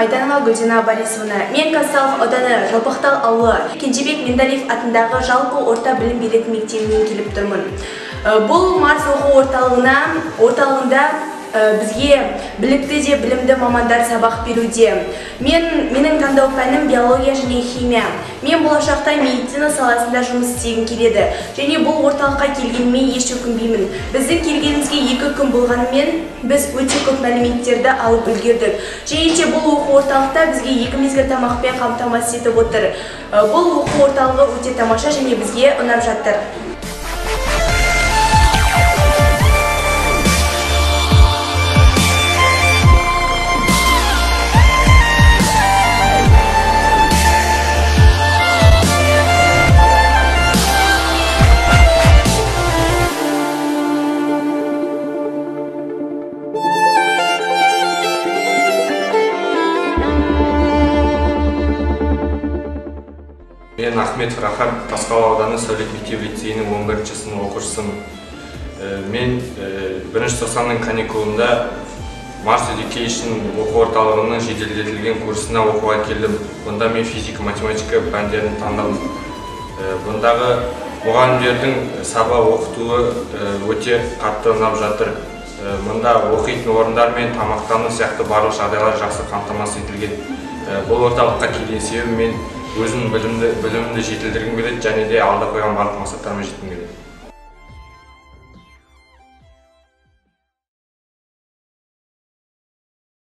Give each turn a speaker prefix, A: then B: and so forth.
A: Майданова Гүлзина Борисовна. Мен Казталов ауданы Жалпақтал ауылы Кенжебек Мендалиев атындағы жалпы орта білім беретін мектебінен келіп тұрмын. Бұл Марс оқу орталығында бізге білікті де білімді мамандар сабақ беруде. Менің таңдау пәнім биология және химия. Мен болашақта медицина саласында жұмыс істегім келеді. Және бұл орталыққа келгеніме еш өкінбеймін. Біздің келгенімізге 2 күн болғанымен біз өте көп мәліметтерді алып үлгердік. Және де бұл оқу орталықта бізге 2 мезгіл тамақпен қамтамасыз етіп отыр. Бұл оқу орталығы өте тамаша және бізге ұнап жатыр.
B: Мен Ахметов Рахан, Тасқала ауданы Сәулет мектеп-лицейінің 11-ші сынып оқушысымын. Мен 1-ші тоқсанның каникулында Mars Education оқу орталығының жеделдетілген курсына оқуға келдім. Бұнда мен физика-математика пәндерін таңдадым. Бұндағы мұғалімдердің сабақ оқытуы өте қатты ұнап жатыр. Мұнда оқитын орындар мен тамақтану сияқты барлық жағдайлар жақсы қамтамасыз етілген. Бұл орталыққа келген себебім мен өзімнің білімімді жетілдіргім келеді және де алда қойған барлық мақсаттарыма жеткім келеді.